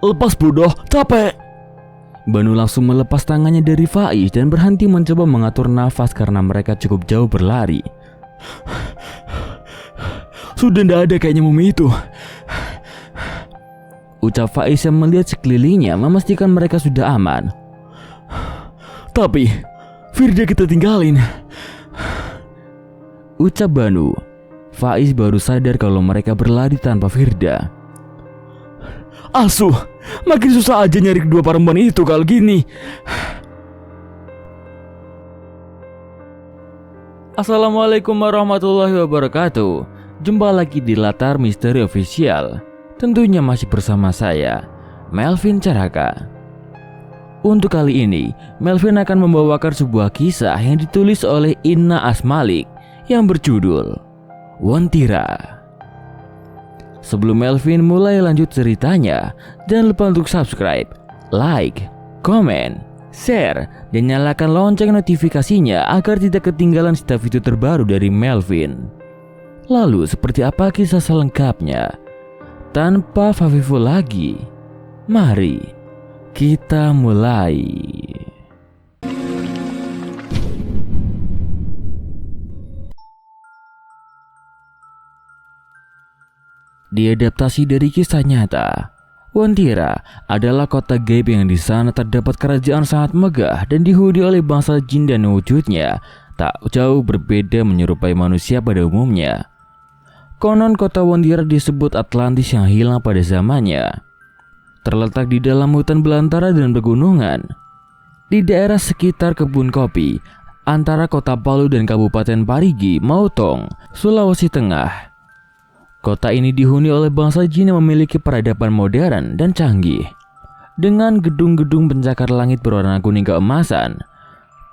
Lepas bodoh, capek. Banu langsung melepas tangannya dari Faiz dan berhenti mencoba mengatur nafas karena mereka cukup jauh berlari. Sudah tidak ada kayaknya mumi itu, ucap Faiz yang melihat sekelilingnya memastikan mereka sudah aman. Tapi Firda kita tinggalin, ucap Banu. Faiz baru sadar kalau mereka berlari tanpa Firda. Asuh, makin susah aja nyari kedua perempuan itu kalau gini. Assalamualaikum warahmatullahi wabarakatuh. Jumpa lagi di Latar Misteri Official. Tentunya masih bersama saya, Melvin Caraka. Untuk kali ini, Melvin akan membawakan sebuah kisah yang ditulis oleh Inna Asmalik yang berjudul Wontira. Sebelum Melvin mulai lanjut ceritanya, jangan lupa untuk subscribe, like, komen, share, dan nyalakan lonceng notifikasinya agar tidak ketinggalan setiap video terbaru dari Melvin. Lalu seperti apa kisah selengkapnya? Tanpa fafifu lagi, mari kita mulai. Diadaptasi dari kisah nyata, Wontira adalah kota gaib yang di sana terdapat kerajaan sangat megah dan dihuni oleh bangsa jin dan wujudnya tak jauh berbeda menyerupai manusia pada umumnya. Konon kota Wontira disebut Atlantis yang hilang pada zamannya. Terletak di dalam hutan belantara dan pegunungan, di daerah sekitar kebun kopi antara kota Palu dan Kabupaten Parigi, Mautong, Sulawesi Tengah. Kota ini dihuni oleh bangsa jin yang memiliki peradaban modern dan canggih, dengan gedung-gedung pencakar langit berwarna kuning keemasan.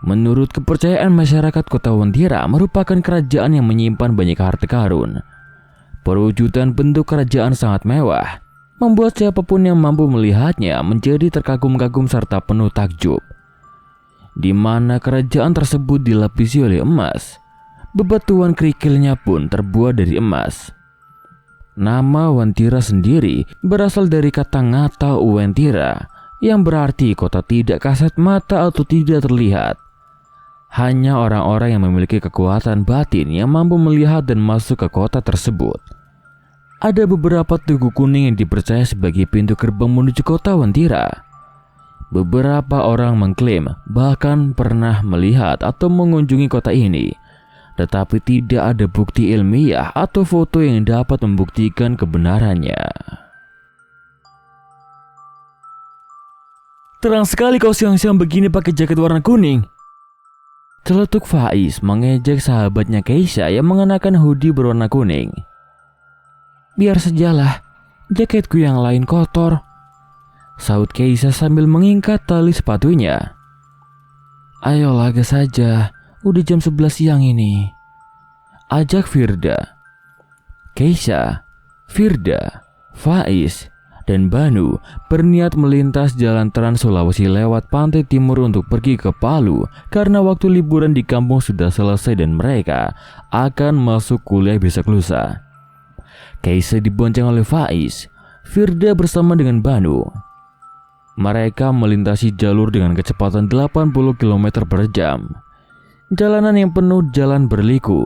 Menurut kepercayaan masyarakat, kota Wontira merupakan kerajaan yang menyimpan banyak harta karun. Perwujudan bentuk kerajaan sangat mewah, membuat siapapun yang mampu melihatnya menjadi terkagum-kagum serta penuh takjub. Di mana kerajaan tersebut dilapisi oleh emas, bebatuan kerikilnya pun terbuat dari emas. Nama Wontira sendiri berasal dari kata ngata Uwentira, yang berarti kota tidak kasat mata atau tidak terlihat. Hanya orang-orang yang memiliki kekuatan batin yang mampu melihat dan masuk ke kota tersebut. Ada beberapa tugu kuning yang dipercaya sebagai pintu gerbang menuju kota Wontira. Beberapa orang mengklaim bahkan pernah melihat atau mengunjungi kota ini, tetapi tidak ada bukti ilmiah atau foto yang dapat membuktikan kebenarannya. Terang sekali kau siang-siang begini pakai jaket warna kuning, celetuk Faiz mengejek sahabatnya Keisha yang mengenakan hoodie berwarna kuning. Biar sajalah, jaketku yang lain kotor, sahut Keisha sambil mengingkat tali sepatunya. Ayolah gas saja, udah jam 11 siang ini, ajak Firda. Keisha, Firda, Faiz, dan Banu berniat melintas jalan Trans Sulawesi lewat pantai timur untuk pergi ke Palu karena waktu liburan di kampung sudah selesai dan mereka akan masuk kuliah besok lusa. Keisha dibonceng oleh Faiz, Firda bersama dengan Banu. Mereka melintasi jalur dengan kecepatan 80 km per jam. Jalanan yang penuh jalan berliku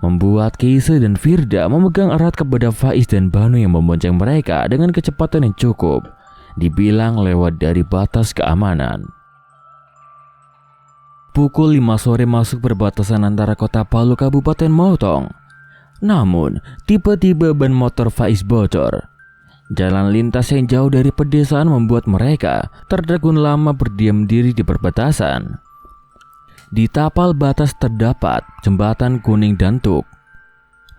membuat Keisha dan Firda memegang erat kepada Faiz dan Banu yang membonceng mereka dengan kecepatan yang cukup, dibilang lewat dari batas keamanan. Pukul 5 sore masuk perbatasan antara kota Palu Kabupaten Mautong. Namun tiba-tiba ban motor Faiz bocor. Jalan lintas yang jauh dari pedesaan membuat mereka tertegun lama berdiam diri di perbatasan. Di tapal batas terdapat jembatan kuning dan tuk,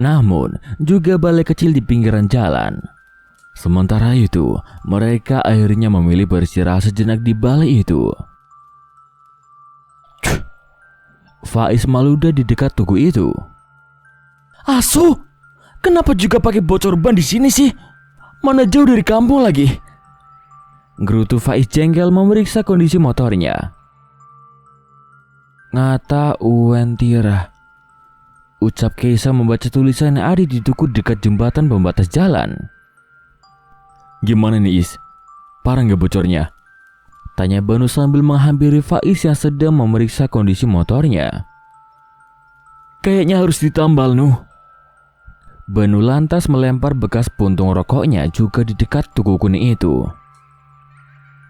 namun juga balai kecil di pinggiran jalan. Sementara itu, mereka akhirnya memilih beristirahat sejenak di balai itu. Faiz maluda di dekat tugu itu. Asuh, kenapa juga pakai bocor ban di sini sih? Mana jauh dari kampung lagi. Gerutu Faiz jengkel memeriksa kondisi motornya. Ngata Uwentira, ucap Keisha membaca tulisan yang ada di tugu dekat jembatan pembatas jalan. Gimana nih Is? Parah nggak bocornya? Tanya Banu sambil menghampiri Faiz yang sedang memeriksa kondisi motornya. Kayaknya harus ditambal, Nuh. Banu lantas melempar bekas puntung rokoknya juga di dekat tugu kuning itu.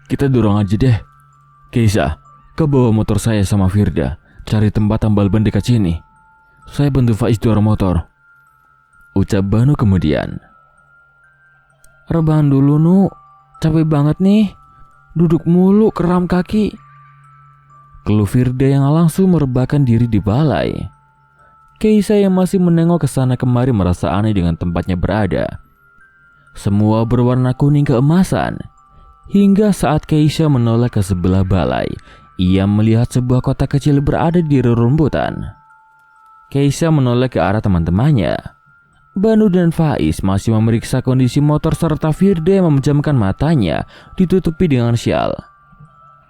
Kita dorong aja deh. Keisha, kau bawa motor saya sama Firda. Cari tempat tambal ban dekat sini. Saya bantu Faiz dorong motor. Ucap Banu kemudian. Rebahan dulu, Nuh. Capek banget nih. Duduk mulu kram kaki. Keluh Firda yang langsung merebahkan diri di balai. Keisha yang masih menengok ke sana kemari merasa aneh dengan tempatnya berada. Semua berwarna kuning keemasan. Hingga saat Keisha menoleh ke sebelah balai, ia melihat sebuah kotak kecil berada di rerumputan. Keisha menoleh ke arah teman-temannya. Banu dan Faiz masih memeriksa kondisi motor serta Firda yang memejamkan matanya ditutupi dengan syal.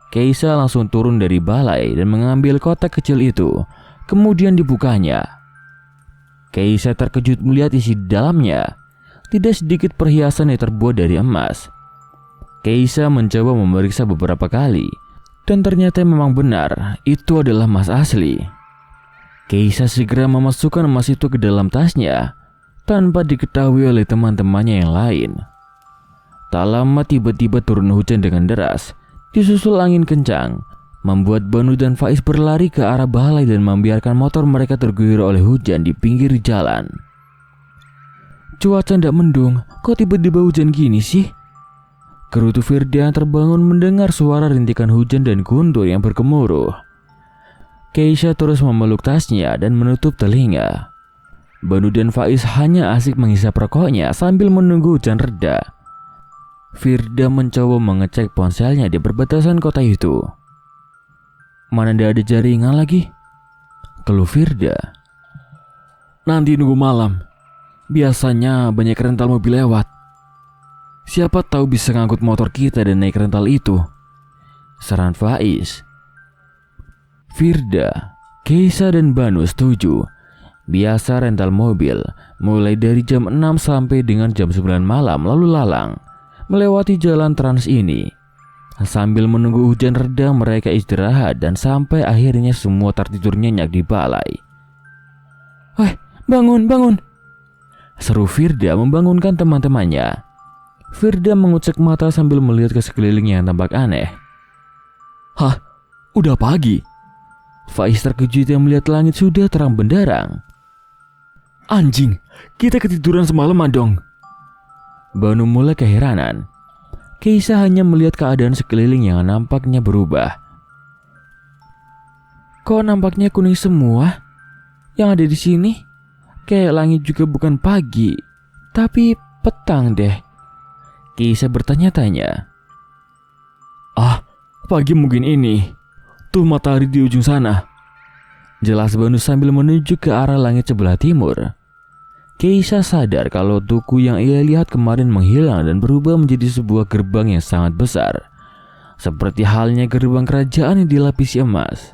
Keisha langsung turun dari balai dan mengambil kotak kecil itu, kemudian dibukanya. Keisha terkejut melihat isi di dalamnya. Tidak sedikit perhiasan yang terbuat dari emas. Keisha mencoba memeriksa beberapa kali, dan ternyata memang benar itu adalah emas asli. Keisha segera memasukkan emas itu ke dalam tasnya tanpa diketahui oleh teman-temannya yang lain. Tak lama tiba-tiba turun hujan dengan deras, disusul angin kencang, membuat Banu dan Faiz berlari ke arah balai dan membiarkan motor mereka terguyur oleh hujan di pinggir jalan. Cuaca ndak mendung, kok tiba-tiba hujan gini sih? Gerutu Firda yang terbangun mendengar suara rintikan hujan dan guntur yang bergemuruh. Keisha terus memeluk tasnya dan menutup telinga. Banu dan Faiz hanya asik menghisap rokoknya sambil menunggu hujan reda. Firda mencoba mengecek ponselnya di perbatasan kota itu. Mana tidak ada jaringan lagi? Keluh Firda. Nanti nunggu malam. Biasanya banyak rental mobil lewat. Siapa tahu bisa ngangkut motor kita dan naik rental itu. Saran Faiz. Firda, Keisha dan Banu setuju. Biasa rental mobil mulai dari jam 6 sampai dengan jam 9 malam lalu lalang melewati jalan trans ini. Sambil menunggu hujan reda mereka istirahat dan sampai akhirnya semua tertidur nyenyak di balai. Weh, bangun, bangun! Seru Firda membangunkan teman-temannya. Firda mengucek mata sambil melihat ke sekelilingnya yang tampak aneh. Hah, udah pagi? Faiz terkejut yang melihat langit sudah terang benderang. Anjing, kita ketiduran semalaman dong. Banu mulai keheranan. Keisha hanya melihat keadaan sekeliling yang nampaknya berubah. Kok nampaknya kuning semua? Yang ada di sini? Kayak langit juga bukan pagi, tapi petang deh. Keisha bertanya-tanya. Ah, pagi mungkin ini. Tuh matahari di ujung sana. Jelas Banu sambil menunjuk ke arah langit sebelah timur. Keisha sadar kalau tugu yang ia lihat kemarin menghilang dan berubah menjadi sebuah gerbang yang sangat besar. Seperti halnya gerbang kerajaan yang dilapisi emas.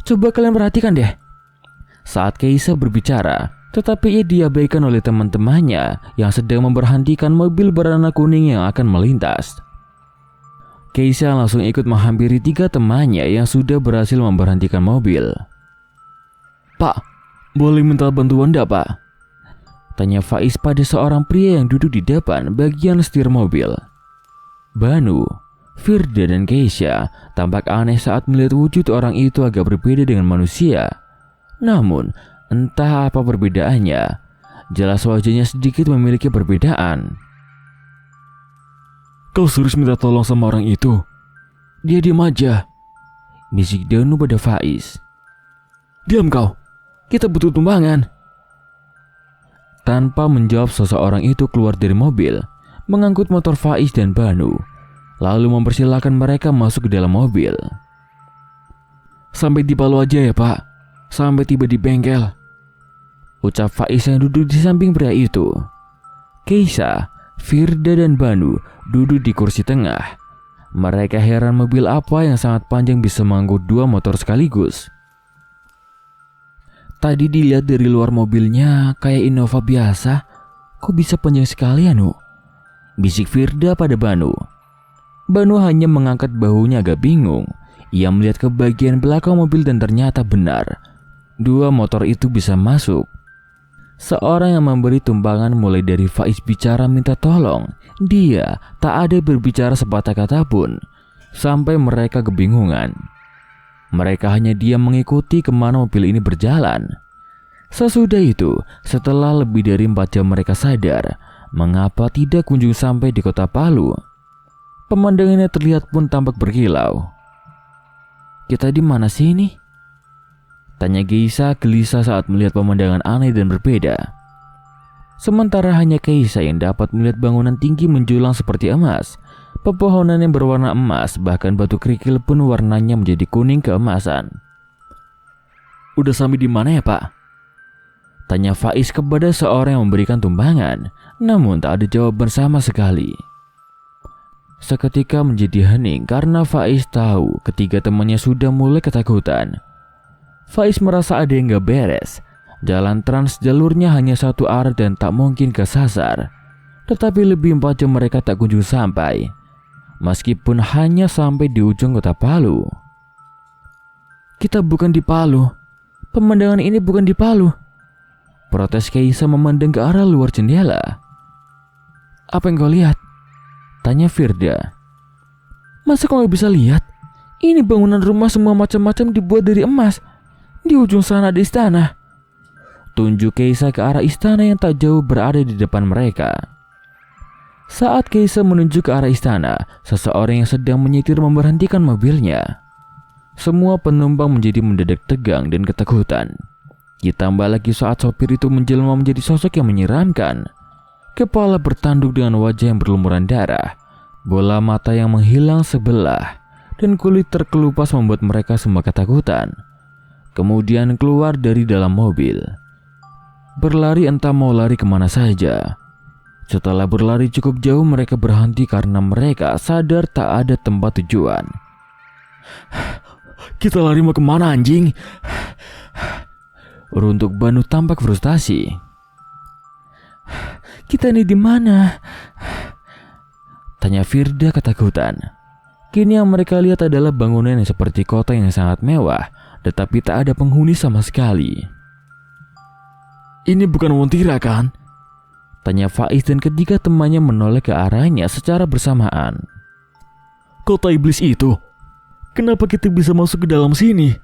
Coba kalian perhatikan deh. Saat Keisha berbicara, tetapi ia diabaikan oleh teman-temannya yang sedang memberhentikan mobil berwarna kuning yang akan melintas. Keisha langsung ikut menghampiri 3 temannya yang sudah berhasil memberhentikan mobil. Pak, boleh minta bantuan enggak, Pak? Tanya Faiz pada seorang pria yang duduk di depan bagian setir mobil. Banu, Firda dan Keisha tampak aneh saat melihat wujud orang itu agak berbeda dengan manusia. Namun, entah apa perbedaannya, jelas wajahnya sedikit memiliki perbedaan. Kau serius minta tolong sama orang itu? Dia diam aja, bisik Danu pada Faiz. Diam kau, kita butuh tumbangan. Tanpa menjawab, seseorang itu keluar dari mobil, mengangkut motor Faiz dan Banu, lalu mempersilahkan mereka masuk ke dalam mobil. Sampai di Palu aja ya, Pak. Sampai tiba di bengkel, ucap Faiz yang duduk di samping pria itu. Keisha, Firda dan Banu duduk di kursi tengah. Mereka heran mobil apa yang sangat panjang bisa mengangkut 2 motor sekaligus. Tadi dilihat dari luar mobilnya kayak Innova biasa. Kok bisa panjang sekali ya, Nu? bisik Firda pada Banu. Banu hanya mengangkat bahunya agak bingung. Ia melihat ke bagian belakang mobil dan ternyata benar. 2 motor itu bisa masuk. Seorang yang memberi tumpangan mulai dari Faiz bicara minta tolong. Dia tak ada berbicara sepatah kata pun. Sampai mereka kebingungan. Mereka hanya diam mengikuti kemana mobil ini berjalan. Sesudah itu, setelah lebih dari 4 jam mereka sadar mengapa tidak kunjung sampai di kota Palu. Pemandangannya terlihat pun tampak berkilau. "Kita di mana sih ini?" tanya Geisa gelisah saat melihat pemandangan aneh dan berbeda. Sementara hanya Geisa yang dapat melihat bangunan tinggi menjulang seperti emas. Pepohonan yang berwarna emas, bahkan batu kerikil pun warnanya menjadi kuning keemasan. "Udah sampai di mana ya, Pak?" tanya Faiz kepada seorang yang memberikan tumpangan. Namun tak ada jawaban sama sekali. Seketika menjadi hening karena Faiz tahu ketiga temannya sudah mulai ketakutan. Faiz merasa ada yang gak beres. Jalan trans jalurnya hanya satu arah dan tak mungkin kesasar. Tetapi lebih 4 jam mereka tak kunjung sampai. Meskipun hanya sampai di ujung kota Palu. "Kita bukan di Palu. Pemandangan ini bukan di Palu," protes Geisa memandang ke arah luar jendela. "Apa yang kau lihat?" tanya Firda. "Masa kau gak bisa lihat? Ini bangunan rumah semua macam-macam dibuat dari emas. Di ujung sana ada istana." Tunjuk Geisa ke arah istana yang tak jauh berada di depan mereka. Saat Geisa menunjuk ke arah istana, seseorang yang sedang menyetir memberhentikan mobilnya. Semua penumpang menjadi mendadak tegang dan ketakutan. Ditambah lagi saat sopir itu menjelma menjadi sosok yang menyeramkan. Kepala bertanduk dengan wajah yang berlumuran darah, bola mata yang menghilang sebelah, dan kulit terkelupas membuat mereka semua ketakutan. Kemudian keluar dari dalam mobil. Berlari entah mau lari kemana saja. Setelah berlari cukup jauh mereka berhenti karena mereka sadar tak ada tempat tujuan. "Kita lari mau kemana anjing?" Runtuk Banu tampak frustasi. "Kita ini di mana?" tanya Firda ketakutan. Kini yang mereka lihat adalah bangunan yang seperti kota yang sangat mewah, tetapi tak ada penghuni sama sekali. "Ini bukan Wontira kan?" tanya Faiz dan ketiga temannya menoleh ke arahnya secara bersamaan. "Kota iblis itu? Kenapa kita bisa masuk ke dalam sini?"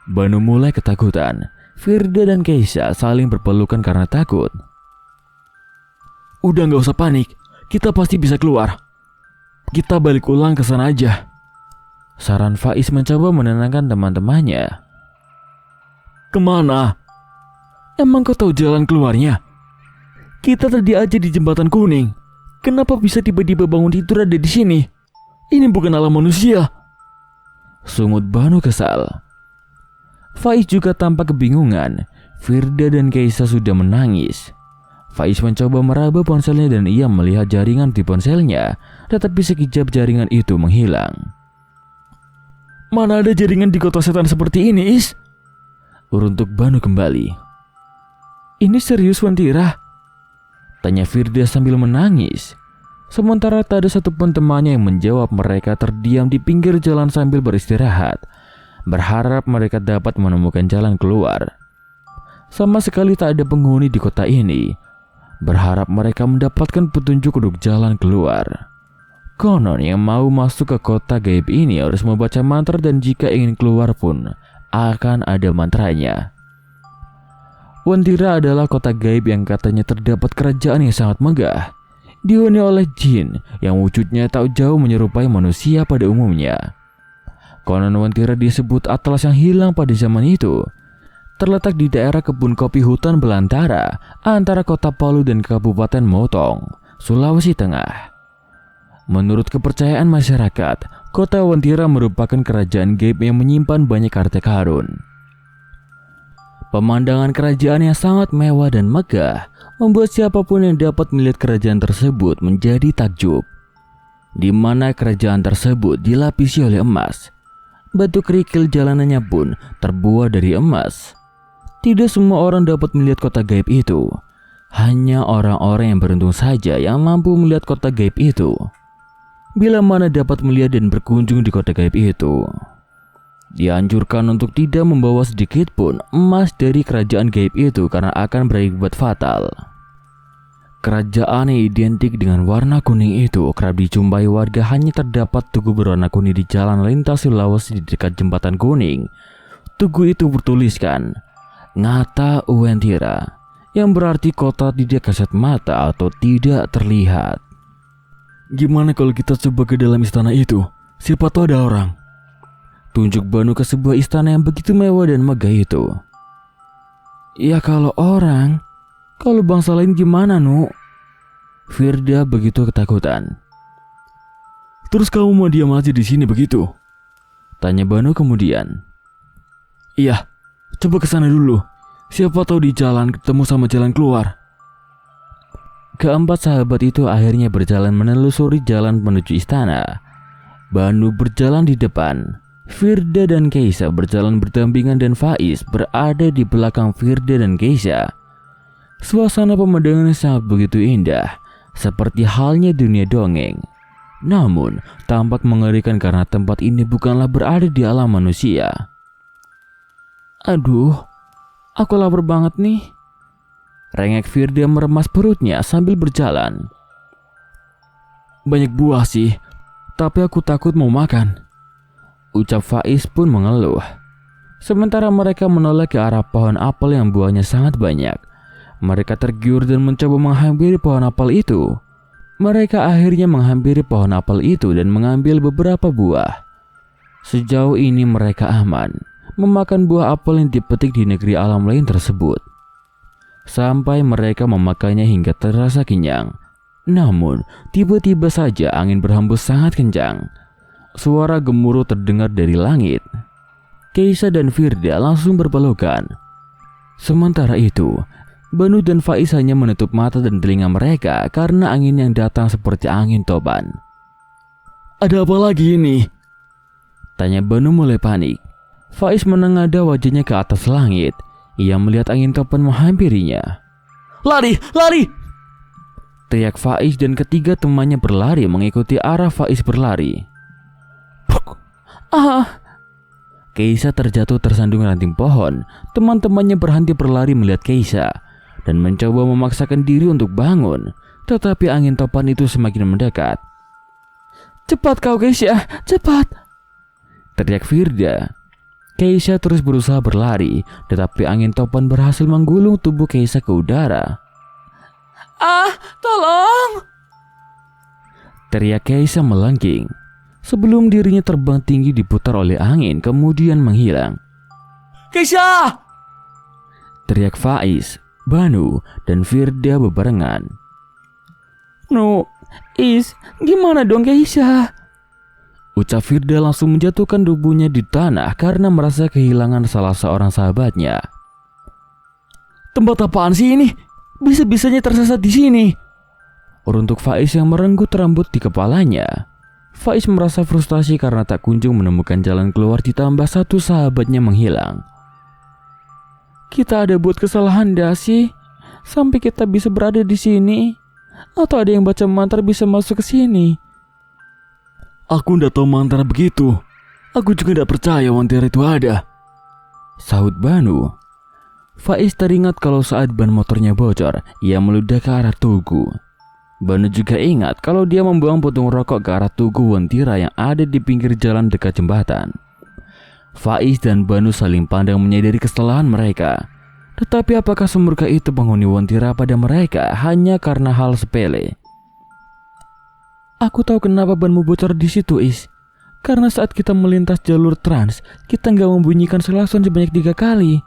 Banu mulai ketakutan. Firda dan Geisa saling berpelukan karena takut. "Udah gak usah panik, kita pasti bisa keluar. Kita balik ulang ke sana aja," saran Faiz mencoba menenangkan teman-temannya. "Kemana? Emang kau tahu jalan keluarnya? Kita tadi aja di jembatan kuning. Kenapa bisa tiba-tiba bangun tidur ada di sini? Ini bukan alam manusia," sungut Banu kesal. Faiz juga tampak kebingungan. Firda dan Geisa sudah menangis. Faiz mencoba meraba ponselnya dan ia melihat jaringan di ponselnya, tetapi sekejap jaringan itu menghilang. "Mana ada jaringan di kota setan seperti ini, Is?" Runtuk Banu kembali. "Ini serius Wontira?" tanya Firda sambil menangis. Sementara tak ada satupun temannya yang menjawab. Mereka terdiam di pinggir jalan sambil beristirahat, berharap mereka dapat menemukan jalan keluar. Sama sekali tak ada penghuni di kota ini. Berharap mereka mendapatkan petunjuk untuk jalan keluar. Konon yang mau masuk ke kota gaib ini harus membaca mantra dan jika ingin keluar pun akan ada mantranya. Wontira adalah kota gaib yang katanya terdapat kerajaan yang sangat megah, dihuni oleh jin yang wujudnya tak jauh menyerupai manusia pada umumnya. Konon Wontira disebut atlas yang hilang pada zaman itu. Terletak di daerah kebun kopi hutan belantara antara kota Palu dan Kabupaten Motong, Sulawesi Tengah. Menurut kepercayaan masyarakat, kota Wontira merupakan kerajaan gaib yang menyimpan banyak harta karun. Pemandangan kerajaan yang sangat mewah dan megah membuat siapapun yang dapat melihat kerajaan tersebut menjadi takjub. Di mana kerajaan tersebut dilapisi oleh emas. Batu kerikil jalanannya pun terbuat dari emas. Tidak semua orang dapat melihat kota gaib itu. Hanya orang-orang yang beruntung saja yang mampu melihat kota gaib itu. Bila mana dapat melihat dan berkunjung di kota gaib itu, dianjurkan untuk tidak membawa sedikit pun emas dari kerajaan gaib itu karena akan berakibat fatal. Kerajaan yang identik dengan warna kuning itu kerap dijumpai warga, hanya terdapat tugu berwarna kuning di jalan lintas Sulawesi di dekat jembatan kuning. Tugu itu bertuliskan Ngata Uwentira, yang berarti kota tidak kasat mata atau tidak terlihat. Gimana kalau kita coba ke dalam istana itu? Siapa tahu ada orang. Tunjuk Banu ke sebuah istana yang begitu mewah dan megah itu. Ya kalau orang, kalau bangsa lain gimana, Nu? Firda begitu ketakutan. Terus kamu mau diam aja di sini begitu? Tanya Banu kemudian. Iya, coba ke sana dulu. Siapa tahu di jalan ketemu sama jalan keluar. Keempat sahabat itu akhirnya berjalan menelusuri jalan menuju istana. Banu berjalan di depan, Firda dan Keisha berjalan berdampingan dan Faiz berada di belakang Firda dan Keisha. Suasana pemandangan sangat begitu indah, seperti halnya dunia dongeng. Namun tampak mengerikan karena tempat ini bukanlah berada di alam manusia. Aduh, aku lapar banget nih. Rengek Firda meremas perutnya sambil berjalan. Banyak buah sih, tapi aku takut mau makan, ucap Faiz pun mengeluh. Sementara mereka menoleh ke arah pohon apel yang buahnya sangat banyak. Mereka tergiur dan mencoba menghampiri pohon apel itu. Mereka akhirnya menghampiri pohon apel itu dan mengambil beberapa buah. Sejauh ini mereka aman memakan buah apel yang dipetik di negeri alam lain tersebut. Sampai mereka memakannya hingga terasa kenyang. Namun tiba-tiba saja angin berhembus sangat kencang. Suara gemuruh terdengar dari langit. Keisha dan Firda langsung berpelukan. Sementara itu, Banu dan Faiz hanya menutup mata dan telinga mereka karena angin yang datang seperti angin topan. Ada apa lagi ini? Tanya Banu mulai panik. Faiz menengadah wajahnya ke atas langit. Ia melihat angin topan menghampirinya. Lari, lari! Teriak Faiz dan ketiga temannya berlari mengikuti arah Faiz berlari. Ah! Keisha terjatuh tersandung ranting pohon. Teman-temannya berhenti berlari melihat Keisha dan mencoba memaksakan diri untuk bangun. Tetapi angin topan itu semakin mendekat. Cepat kau Keisha, cepat! Teriak Firda. Keisha terus berusaha berlari, tetapi angin topan berhasil menggulung tubuh Keisha ke udara. Ah, tolong! Teriak Keisha melengking. Sebelum dirinya terbang tinggi diputar oleh angin kemudian menghilang. Keisha! Teriak Faiz, Banu, dan Firda bebarengan. No, gimana dong Keisha? Ucap Firda langsung menjatuhkan tubuhnya di tanah karena merasa kehilangan salah seorang sahabatnya. Tempat apaan sih ini? Bisa-bisanya tersesat di sini. Untuk Faiz yang merenggut rambut di kepalanya. Faiz merasa frustasi karena tak kunjung menemukan jalan keluar ditambah satu sahabatnya menghilang. Kita ada buat kesalahan dah sih sampai kita bisa berada di sini. Atau ada yang baca mantra bisa masuk ke sini? Aku ndak tahu mantra begitu. Aku juga ndak percaya Wantira itu ada, sahut Banu. Faiz teringat kalau saat ban motornya bocor, ia meludah ke arah tugu. Banu juga ingat kalau dia membuang puntung rokok ke arah tugu Wantira yang ada di pinggir jalan dekat jembatan. Faiz dan Banu saling pandang menyadari kesalahan mereka. Tetapi apakah semurka itu penghuni Wantira pada mereka hanya karena hal sepele? Aku tahu kenapa banmu bocor di situ, Karena saat kita melintas jalur trans, kita nggak membunyikan klakson sebanyak 3 kali.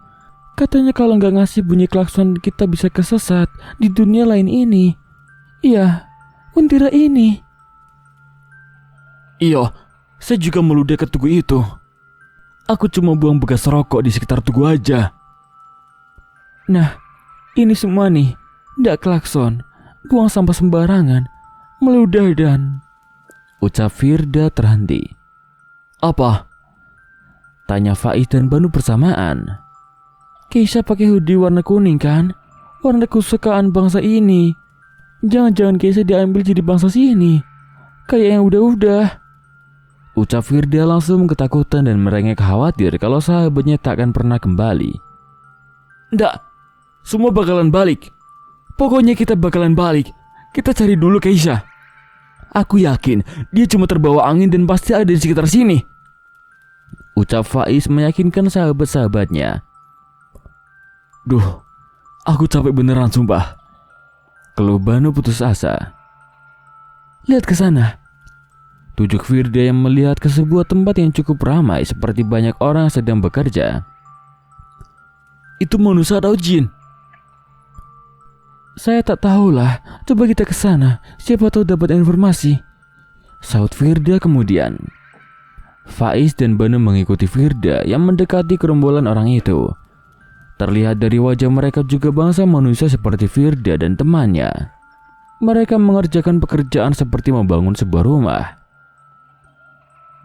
Katanya kalau nggak ngasih bunyi klakson, kita bisa kesesat di dunia lain ini. Iya, Wantira ini. Iya, saya juga meludah ke tugu itu. Aku cuma buang bekas rokok di sekitar tugu aja. Nah, ini semua nih, nggak klakson, buang sampah sembarangan, meludah dan... Ucap Firda terhenti. Apa? Tanya Faiz dan Banu bersamaan. Keisha pakai hoodie warna kuning kan? warna kesukaan bangsa ini. Jangan-jangan Keisa diambil jadi bangsa sini, kayak yang udah-udah. Ucap Firda langsung ketakutan dan merengek khawatir kalau sahabatnya tak akan pernah kembali. Nggak, semua bakalan balik. Pokoknya kita bakalan balik. Kita cari dulu Keisa. Aku yakin dia cuma terbawa angin dan pasti ada di sekitar sini. Ucap Faiz meyakinkan sahabat-sahabatnya. Duh, aku capek beneran sumpah. Keluh Banu putus asa. Lihat ke sana. Tujuk Firda yang melihat ke sebuah tempat yang cukup ramai seperti banyak orang sedang bekerja. Itu manusia atau jin? Saya tak tahulah. Coba kita ke sana. Siapa tahu dapat informasi. Saut Firda kemudian. Faiz dan Banu mengikuti Firda yang mendekati gerombolan orang itu. Terlihat dari wajah mereka juga bangsa manusia seperti Firda dan temannya. Mereka mengerjakan pekerjaan seperti membangun sebuah rumah.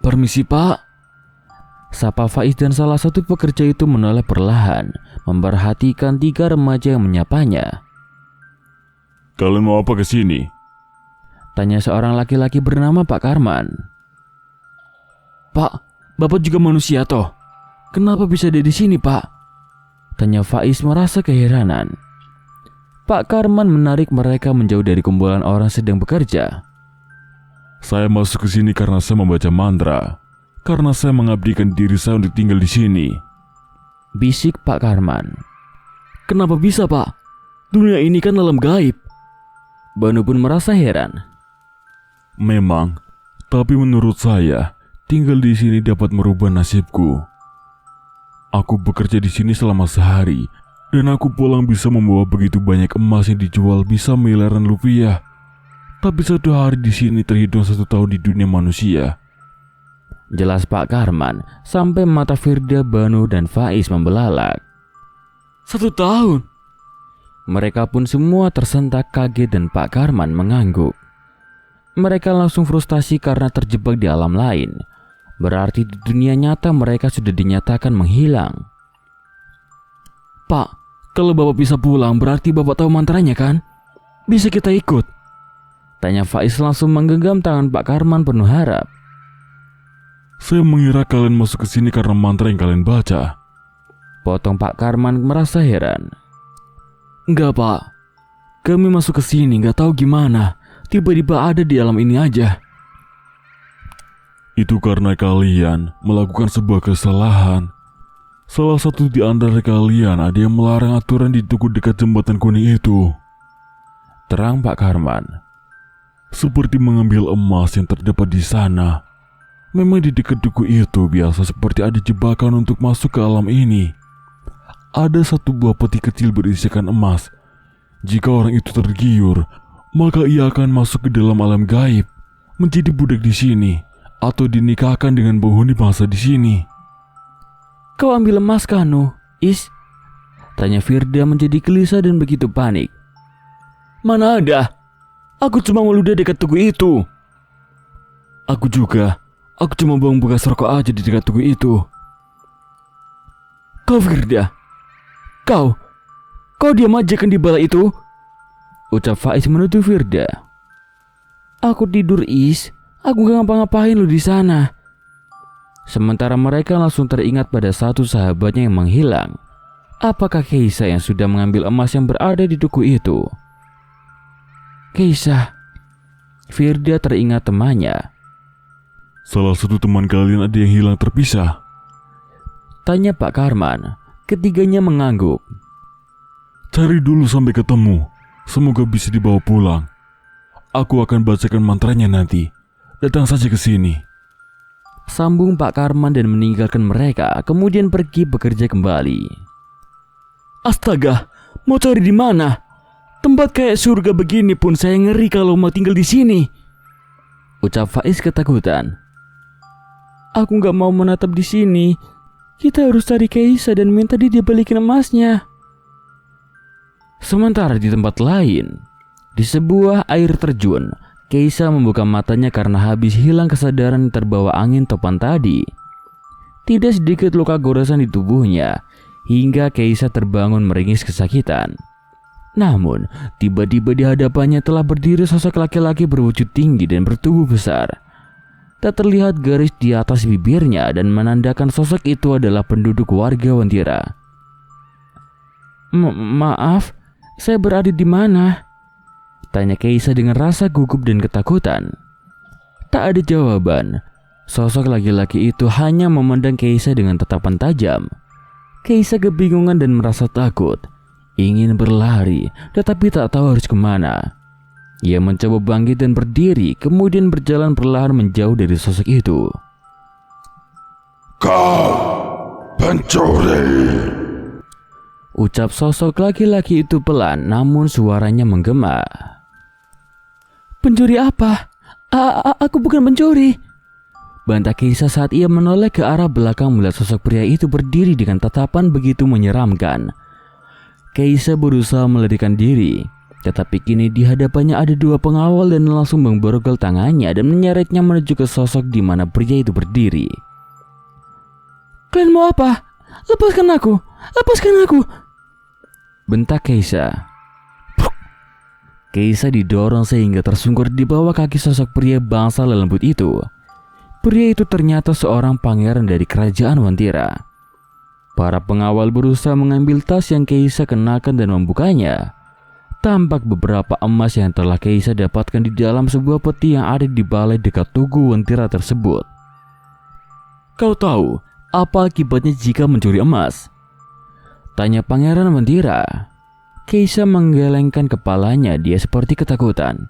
Permisi Pak. Sapa Faiz dan salah satu pekerja itu menoleh perlahan, memperhatikan 3 remaja yang menyapanya. Kalian mau apa ke sini? Tanya seorang laki-laki bernama Pak Karman. Pak, Bapak juga manusia toh? Kenapa bisa ada di sini Pak? Tanya Faiz merasa keheranan. Pak Karman menarik mereka menjauh dari kumpulan orang sedang bekerja. Saya masuk ke sini karena saya membaca mantra. Karena saya mengabdikan diri saya untuk tinggal di sini. Bisik Pak Karman. Kenapa bisa Pak? Dunia ini kan alam gaib. Banu pun merasa heran. Memang, tapi menurut saya, tinggal di sini dapat merubah nasibku. Aku bekerja di sini selama sehari, dan aku pulang bisa membawa begitu banyak emas yang dijual bisa miliaran rupiah. Tapi 1 hari di sini terhitung 1 tahun di dunia manusia. Jelas Pak Karman sampai mata Firda, Banu dan Faiz membelalak. 1 tahun? Mereka pun semua tersentak kaget dan Pak Karman mengangguk. Mereka langsung frustasi karena terjebak di alam lain. Berarti di dunia nyata mereka sudah dinyatakan menghilang. Pak, kalau Bapak bisa pulang berarti Bapak tahu mantranya kan? Bisa kita ikut? Tanya Faiz langsung menggenggam tangan Pak Karman penuh harap. Saya mengira kalian masuk ke sini karena mantra yang kalian baca. Potong Pak Karman merasa heran. Enggak Pak, kami masuk ke sini nggak tahu gimana. Tiba-tiba ada di alam ini aja. Itu karena kalian melakukan sebuah kesalahan. Salah satu di antara kalian ada yang melarang aturan di tugu dekat jembatan kuning itu. Terang Pak Karman. Seperti mengambil emas yang terdapat di sana. Memang di dekat tugu itu biasa seperti ada jebakan untuk masuk ke alam ini. Ada 1 buah peti kecil berisikan emas. Jika orang itu tergiur, maka ia akan masuk ke dalam alam gaib, menjadi budak di sini, atau dinikahkan dengan penghuni bangsa di sini. Kau ambil emas kanu, Is? Tanya Firda menjadi gelisah dan begitu panik. Mana ada? Aku cuma meludah dekat tugu itu. Aku juga. Aku cuma buang bekas rokok aja di dekat tugu itu. Kau Firda, Kau diam aja kan di balai itu? Ucap Faiz menuduh Firda. Aku tidur Is. Aku gak ngapa-ngapain lu di sana. Sementara mereka langsung teringat pada satu sahabatnya yang menghilang. Apakah Keisa yang sudah mengambil emas yang berada di tugu itu? Keisa. Firda teringat temannya. Salah satu teman kalian ada yang hilang terpisah? Tanya Pak Karman. Ketiganya mengangguk. Cari dulu sampai ketemu. Semoga bisa dibawa pulang. Aku akan bacakan mantranya nanti. Datang saja ke sini. Sambung Pak Karman dan meninggalkan mereka, kemudian pergi bekerja kembali. Astaga, mau cari di mana? Tempat kayak surga begini pun saya ngeri kalau mau tinggal di sini. Ucap Faiz ketakutan. Aku nggak mau menetap di sini. Kita harus cari Keisa dan minta dia balikin emasnya. Sementara di tempat lain, di sebuah air terjun, Keisa membuka matanya karena habis hilang kesadaran terbawa angin topan tadi. Tidak sedikit luka goresan di tubuhnya, hingga Keisa terbangun meringis kesakitan. Namun, tiba-tiba di hadapannya telah berdiri sosok laki-laki berwujud tinggi dan bertubuh besar. Tak terlihat garis di atas bibirnya dan menandakan sosok itu adalah penduduk warga Wantira. Maaf, saya berada di mana? Tanya Keisa dengan rasa gugup dan ketakutan. Tak ada jawaban. Sosok laki-laki itu hanya memandang Keisa dengan tatapan tajam. Keisa kebingungan dan merasa takut. Ingin berlari, tetapi tak tahu harus kemana. Ia mencoba bangkit dan berdiri, kemudian berjalan perlahan menjauh dari sosok itu. Kau pencuri! Ucap sosok laki-laki itu pelan, namun suaranya menggema. Pencuri apa? Aku bukan pencuri. Bantah Keisa saat ia menoleh ke arah belakang melihat sosok pria itu berdiri dengan tatapan begitu menyeramkan. Keisa berusaha melarikan diri, tetapi kini di hadapannya ada dua pengawal dan langsung memborgol tangannya dan menyeretnya menuju ke sosok di mana pria itu berdiri. Kalian mau apa? Lepaskan aku! Lepaskan aku! Bentak Keisa. Keisa didorong sehingga tersungkur di bawah kaki sosok pria bangsa lembut itu. Pria itu ternyata seorang pangeran dari kerajaan Wantira. Para pengawal berusaha mengambil tas yang Keisa kenakan dan membukanya. Tampak beberapa emas yang telah Keisa dapatkan di dalam sebuah peti yang ada di balai dekat Tugu Wantira tersebut. Kau tahu apa akibatnya jika mencuri emas? Tanya Pangeran Wantira. Keisa menggelengkan kepalanya, dia seperti ketakutan.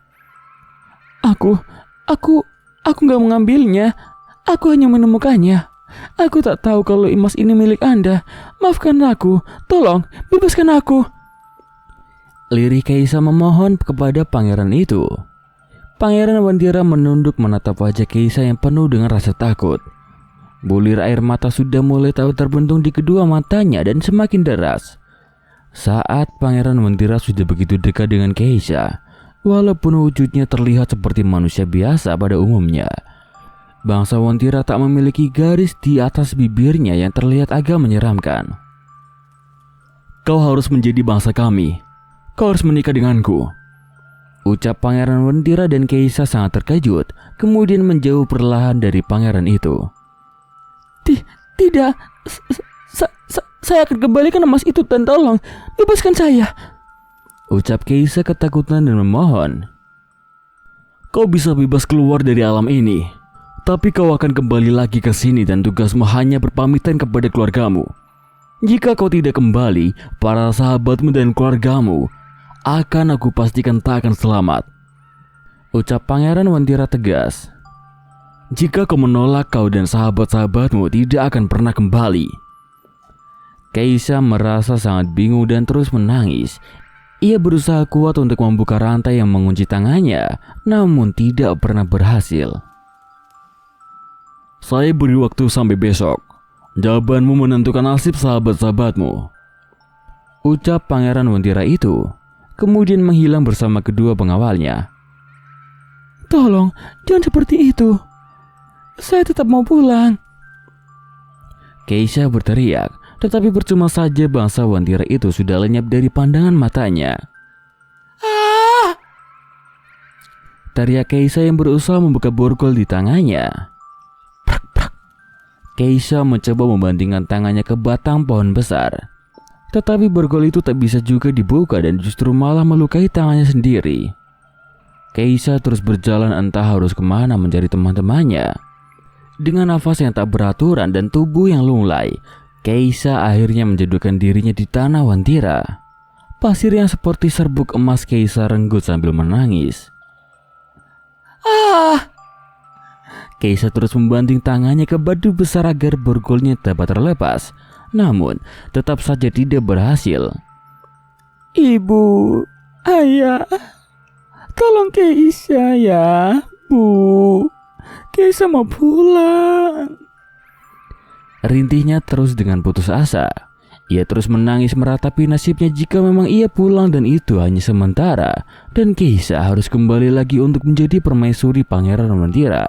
Aku gak mengambilnya. Aku hanya menemukannya. Aku tak tahu kalau emas ini milik Anda. Maafkan aku, tolong bebaskan aku. Lirih Keisa memohon kepada pangeran itu. Pangeran Wantira menunduk menatap wajah Keisa yang penuh dengan rasa takut. Bulir air mata sudah mulai terbentuk di kedua matanya dan semakin deras. Saat Pangeran Wantira sudah begitu dekat dengan Keisa, walaupun wujudnya terlihat seperti manusia biasa pada umumnya, bangsa Wantira tak memiliki garis di atas bibirnya yang terlihat agak menyeramkan. Kau harus menjadi bangsa kami. Kau harus menikah denganku. Ucap Pangeran Wantira dan Keisa sangat terkejut, kemudian menjauh perlahan dari pangeran itu. Tidak, saya akan kembalikan emas itu dan tolong bebaskan saya. Ucap Keisa ketakutan dan memohon. Kau bisa bebas keluar dari alam ini, tapi kau akan kembali lagi ke sini dan tugasmu hanya berpamitan kepada keluargamu. Jika kau tidak kembali, para sahabatmu dan keluargamu akan aku pastikan tak akan selamat. Ucap Pangeran Wantira tegas. Jika kau menolak, kau dan sahabat-sahabatmu tidak akan pernah kembali. Keisa merasa sangat bingung dan terus menangis. Ia berusaha kuat untuk membuka rantai yang mengunci tangannya, namun tidak pernah berhasil. Saya beri waktu sampai besok. Jawabanmu menentukan nasib sahabat-sahabatmu. Ucap Pangeran Wantira itu, kemudian menghilang bersama kedua pengawalnya. Tolong, jangan seperti itu. Saya tetap mau pulang. Keisa berteriak, tetapi percuma saja bangsa Wantira itu sudah lenyap dari pandangan matanya. Teriak Keisa yang berusaha membuka borgol di tangannya. Prak, prak. Keisa mencoba membandingkan tangannya ke batang pohon besar. Tetapi borgol itu tak bisa juga dibuka dan justru malah melukai tangannya sendiri. Keisa terus berjalan entah harus kemana mencari teman-temannya. Dengan nafas yang tak beraturan dan tubuh yang lunglai, Keisa akhirnya menjodohkan dirinya di tanah Wantira. Pasir yang seperti serbuk emas Keisa renggut sambil menangis. Keisa terus membanting tangannya ke batu besar agar borgolnya dapat terlepas, namun tetap saja tidak berhasil. Ibu, ayah, tolong Keisa ya, Bu. Keisa mau pulang. Rintihnya terus dengan putus asa. Ia terus menangis meratapi nasibnya jika memang ia pulang dan itu hanya sementara, dan Keisa harus kembali lagi untuk menjadi permaisuri Pangeran Wantira.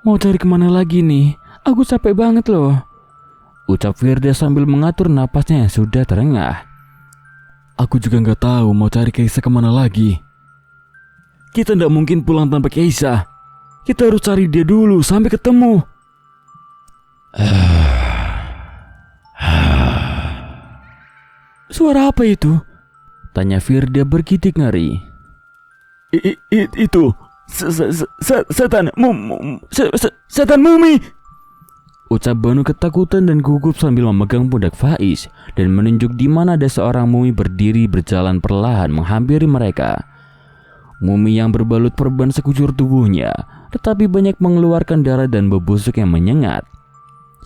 Mau cari kemana lagi nih? Aku capek banget loh. Ucap Firda sambil mengatur napasnya yang sudah terengah. Aku juga nggak tahu mau cari Keisa kemana lagi. Kita nggak mungkin pulang tanpa Keisa. Kita harus cari dia dulu sampai ketemu. Suara apa itu? Tanya Firda bergidik ngeri. Itu setan mumi. Ucap Banu ketakutan dan gugup sambil memegang pundak Faiz dan menunjuk di mana ada seorang mumi berdiri berjalan perlahan menghampiri mereka. Mumi yang berbalut perban sekujur tubuhnya, tetapi banyak mengeluarkan darah dan bebusuk yang menyengat.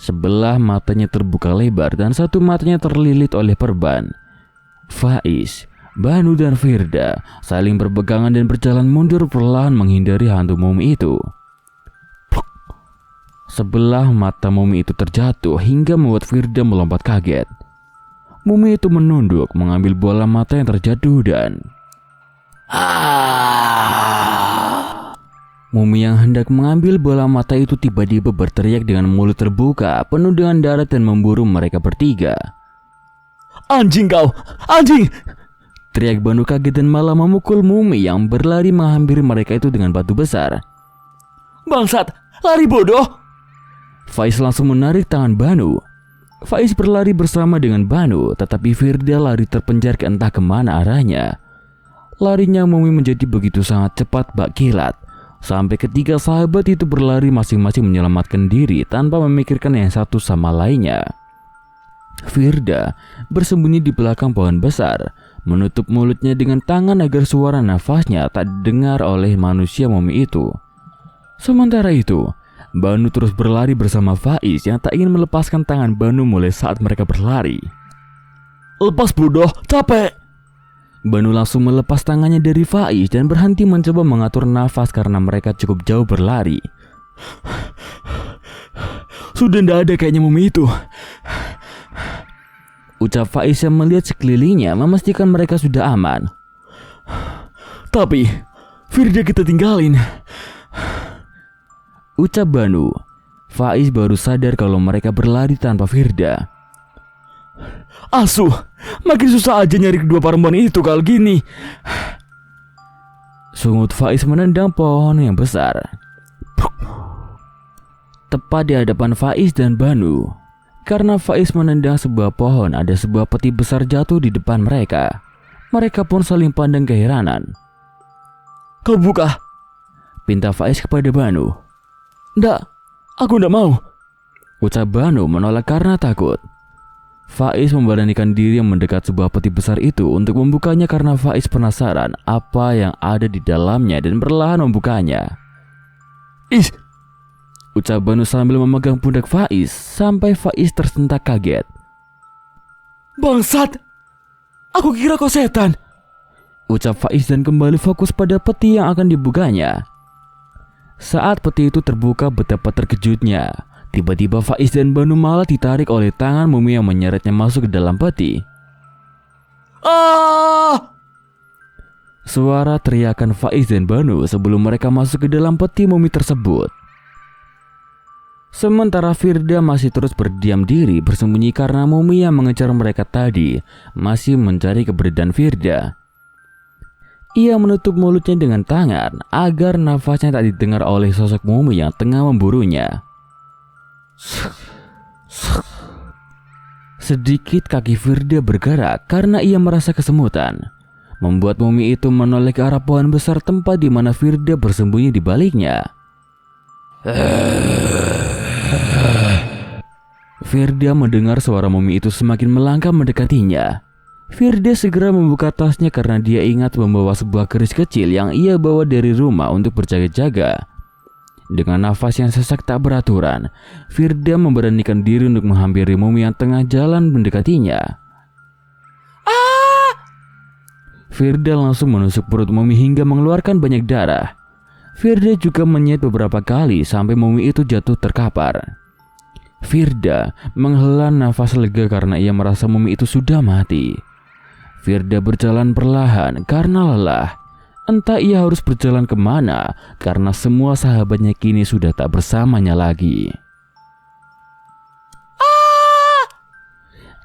Sebelah matanya terbuka lebar dan satu matanya terlilit oleh perban. Faiz, Banu dan Firda saling berpegangan dan berjalan mundur perlahan menghindari hantu mumi itu. Sebelah mata mumi itu terjatuh hingga membuat Firda melompat kaget. Mumi itu menunduk mengambil bola mata yang terjatuh dan mumi yang hendak mengambil bola mata itu tiba-tiba berteriak dengan mulut terbuka penuh dengan darah dan memburu mereka bertiga. Anjing kau! Anjing! Teriak Banu kaget dan malah memukul mumi yang berlari menghampiri mereka itu dengan batu besar. Bangsat! Lari bodoh! Faiz langsung menarik tangan Banu. Faiz berlari bersama dengan Banu, tetapi Firda lari terpenjar ke entah kemana arahnya. Larinya mumi menjadi begitu sangat cepat bak kilat, sampai ketiga sahabat itu berlari masing-masing menyelamatkan diri tanpa memikirkan yang satu sama lainnya. Firda bersembunyi di belakang pohon besar, menutup mulutnya dengan tangan agar suara nafasnya tak didengar oleh manusia mumi itu. Sementara itu, Banu terus berlari bersama Faiz yang tak ingin melepaskan tangan Banu mulai saat mereka berlari. Lepas bodoh, capek! Banu langsung melepas tangannya dari Faiz dan berhenti mencoba mengatur nafas karena mereka cukup jauh berlari. Sudah tidak ada kayaknya mumi itu. Ucap Faiz yang melihat sekelilingnya memastikan mereka sudah aman. Tapi Firda kita tinggalin. Ucap Banu. Faiz baru sadar kalau mereka berlari tanpa Firda. Asuh, makin susah aja nyari kedua perempuan itu kalau gini. Sungut Faiz menendang pohon yang besar. Tepat di hadapan Faiz dan Banu. Karena Faiz menendang sebuah pohon, ada sebuah peti besar jatuh di depan mereka. Mereka pun saling pandang keheranan. Kau buka, pinta Faiz kepada Banu. Nggak, aku nggak mau, ucap Banu menolak karena takut. Faiz memberanikan diri mendekat sebuah peti besar itu untuk membukanya karena Faiz penasaran apa yang ada di dalamnya dan perlahan membukanya. Ih, ucap Banu sambil memegang pundak Faiz sampai Faiz tersentak kaget. Bangsat, aku kira kau setan, ucap Faiz dan kembali fokus pada peti yang akan dibukanya. Saat peti itu terbuka, betapa terkejutnya. Tiba-tiba Faiz dan Banu malah ditarik oleh tangan mumi yang menyeretnya masuk ke dalam peti. Suara teriakan Faiz dan Banu sebelum mereka masuk ke dalam peti mumi tersebut. Sementara Firda masih terus berdiam diri bersembunyi karena mumi yang mengejar mereka tadi masih mencari keberadaan Firda. Ia menutup mulutnya dengan tangan agar nafasnya tak didengar oleh sosok mumi yang tengah memburunya. Sedikit kaki Firda bergerak karena ia merasa kesemutan, membuat mumi itu menoleh ke arah pohon besar tempat di mana Firda bersembunyi di baliknya. Firda mendengar suara mumi itu semakin melangkah mendekatinya. Firda segera membuka tasnya karena dia ingat membawa sebuah keris kecil yang ia bawa dari rumah untuk berjaga-jaga. Dengan nafas yang sesak tak beraturan, Firda memberanikan diri untuk menghampiri mumi yang tengah jalan mendekatinya. Firda langsung menusuk perut mumi hingga mengeluarkan banyak darah. Firda juga menyet beberapa kali sampai mumi itu jatuh terkapar. Firda menghela nafas lega karena ia merasa mumi itu sudah mati. Firda berjalan perlahan karena lelah. Entah ia harus berjalan kemana karena semua sahabatnya kini sudah tak bersamanya lagi.